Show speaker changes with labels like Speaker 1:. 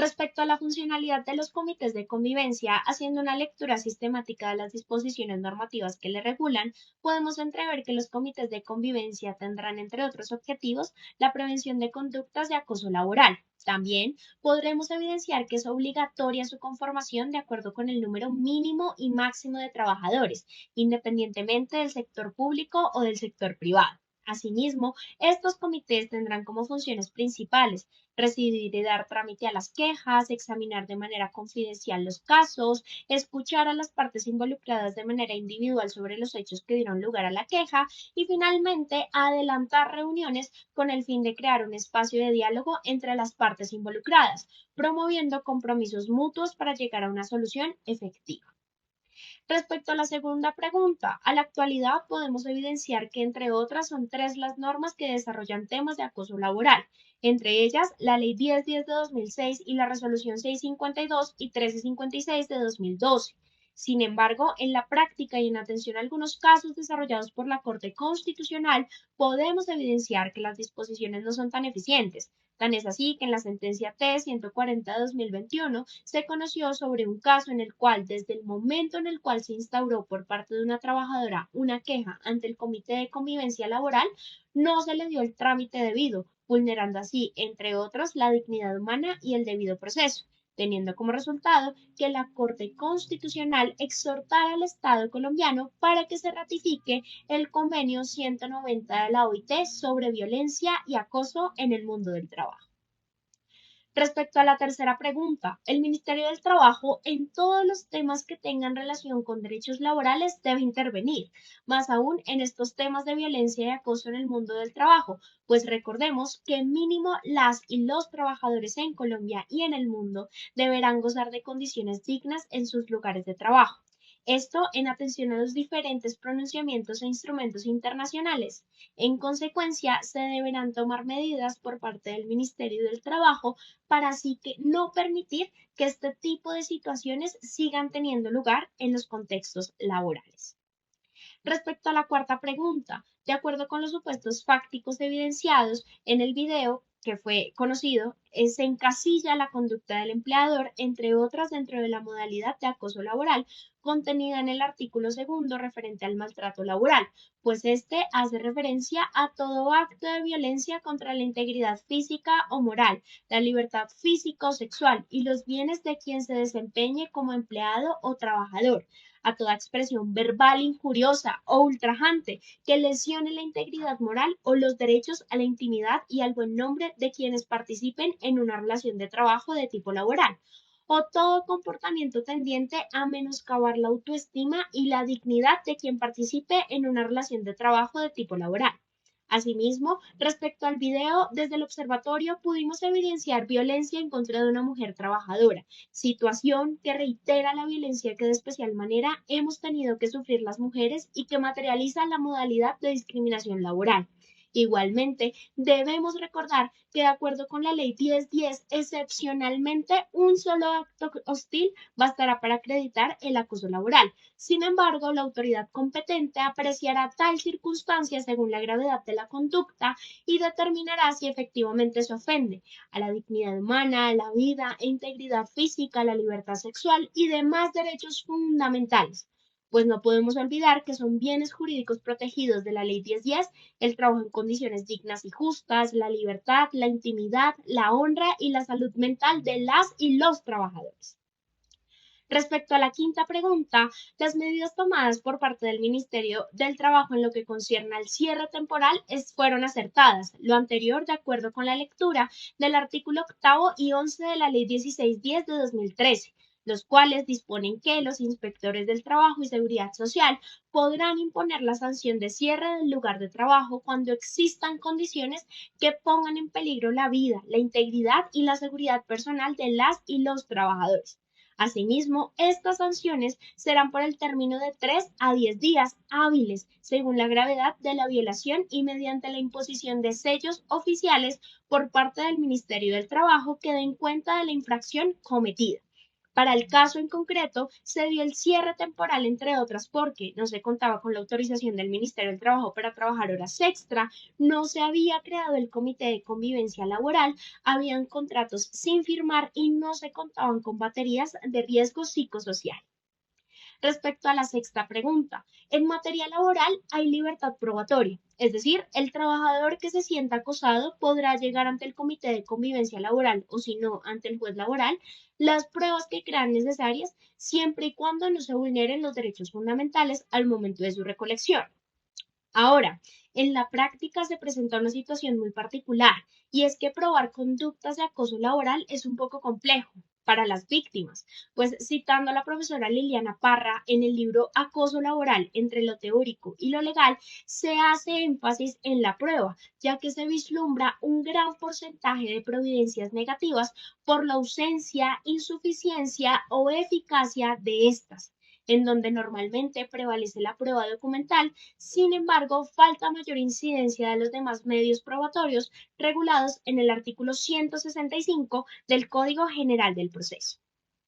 Speaker 1: Respecto a la funcionalidad de los comités de convivencia, haciendo una lectura sistemática de las disposiciones normativas que le regulan, podemos entrever que los comités de convivencia tendrán, entre otros objetivos, la prevención de conductas de acoso laboral. También podremos evidenciar que es obligatoria su conformación de acuerdo con el número mínimo y máximo de trabajadores, independientemente del sector público o del sector privado. Asimismo, estos comités tendrán como funciones principales recibir y dar trámite a las quejas, examinar de manera confidencial los casos, escuchar a las partes involucradas de manera individual sobre los hechos que dieron lugar a la queja y finalmente adelantar reuniones con el fin de crear un espacio de diálogo entre las partes involucradas, promoviendo compromisos mutuos para llegar a una solución efectiva. Respecto a la segunda pregunta, a la actualidad podemos evidenciar que entre otras son tres las normas que desarrollan temas de acoso laboral, entre ellas la Ley 1010 de 2006 y la Resolución 652 y 1356 de 2012. Sin embargo, en la práctica y en atención a algunos casos desarrollados por la Corte Constitucional, podemos evidenciar que las disposiciones no son tan eficientes. Tan es así que en la sentencia T-140 de 2021 se conoció sobre un caso en el cual, desde el momento en el cual se instauró por parte de una trabajadora una queja ante el Comité de Convivencia Laboral, no se le dio el trámite debido, vulnerando así, entre otros, la dignidad humana y el debido proceso, teniendo como resultado que la Corte Constitucional exhortara al Estado colombiano para que se ratifique el convenio 190 de la OIT sobre violencia y acoso en el mundo del trabajo. Respecto a la tercera pregunta, el Ministerio del Trabajo en todos los temas que tengan relación con derechos laborales debe intervenir, más aún en estos temas de violencia y acoso en el mundo del trabajo, pues recordemos que mínimo las y los trabajadores en Colombia y en el mundo deberán gozar de condiciones dignas en sus lugares de trabajo. Esto en atención a los diferentes pronunciamientos e instrumentos internacionales. En consecuencia, se deberán tomar medidas por parte del Ministerio del Trabajo para así que no permitir que este tipo de situaciones sigan teniendo lugar en los contextos laborales. Respecto a la cuarta pregunta, de acuerdo con los supuestos fácticos evidenciados en el video que fue conocido, se encasilla la conducta del empleador, entre otras, dentro de la modalidad de acoso laboral contenida en el artículo segundo referente al maltrato laboral, pues este hace referencia a todo acto de violencia contra la integridad física o moral, la libertad física o sexual y los bienes de quien se desempeñe como empleado o trabajador, a toda expresión verbal injuriosa o ultrajante que lesione la integridad moral o los derechos a la intimidad y al buen nombre de quienes participen en una relación de trabajo de tipo laboral, o todo comportamiento tendiente a menoscabar la autoestima y la dignidad de quien participe en una relación de trabajo de tipo laboral. Asimismo, respecto al video, desde el observatorio pudimos evidenciar violencia en contra de una mujer trabajadora, situación que reitera la violencia que de especial manera hemos tenido que sufrir las mujeres y que materializa la modalidad de discriminación laboral. Igualmente, debemos recordar que de acuerdo con la ley 1010, excepcionalmente un solo acto hostil bastará para acreditar el acoso laboral. Sin embargo, la autoridad competente apreciará tal circunstancia según la gravedad de la conducta y determinará si efectivamente se ofende a la dignidad humana, a la vida e integridad física, a la libertad sexual y demás derechos fundamentales. Pues no podemos olvidar que son bienes jurídicos protegidos de la Ley 1010, el trabajo en condiciones dignas y justas, la libertad, la intimidad, la honra y la salud mental de las y los trabajadores. Respecto a la quinta pregunta, las medidas tomadas por parte del Ministerio del Trabajo en lo que concierne al cierre temporal fueron acertadas. Lo anterior, de acuerdo con la lectura del artículo 8 y 11 de la Ley 1610 de 2013, los cuales disponen que los inspectores del trabajo y seguridad social podrán imponer la sanción de cierre del lugar de trabajo cuando existan condiciones que pongan en peligro la vida, la integridad y la seguridad personal de las y los trabajadores. Asimismo, estas sanciones serán por el término de 3 a 10 días hábiles, según la gravedad de la violación y mediante la imposición de sellos oficiales por parte del Ministerio del Trabajo que den cuenta de la infracción cometida. Para el caso en concreto, se dio el cierre temporal, entre otras, porque no se contaba con la autorización del Ministerio del Trabajo para trabajar horas extra, no se había creado el Comité de Convivencia Laboral, habían contratos sin firmar y no se contaban con baterías de riesgo psicosocial. Respecto a la sexta pregunta, en materia laboral hay libertad probatoria, es decir, el trabajador que se sienta acosado podrá llegar ante el Comité de Convivencia Laboral o si no, ante el juez laboral, las pruebas que crean necesarias siempre y cuando no se vulneren los derechos fundamentales al momento de su recolección. Ahora, en la práctica se presenta una situación muy particular y es que probar conductas de acoso laboral es un poco complejo para las víctimas, pues citando a la profesora Liliana Parra en el libro Acoso laboral entre lo teórico y lo legal, se hace énfasis en la prueba, ya que se vislumbra un gran porcentaje de providencias negativas por la ausencia, insuficiencia o eficacia de estas, en donde normalmente prevalece la prueba documental. Sin embargo, falta mayor incidencia de los demás medios probatorios regulados en el artículo 165 del Código General del Proceso.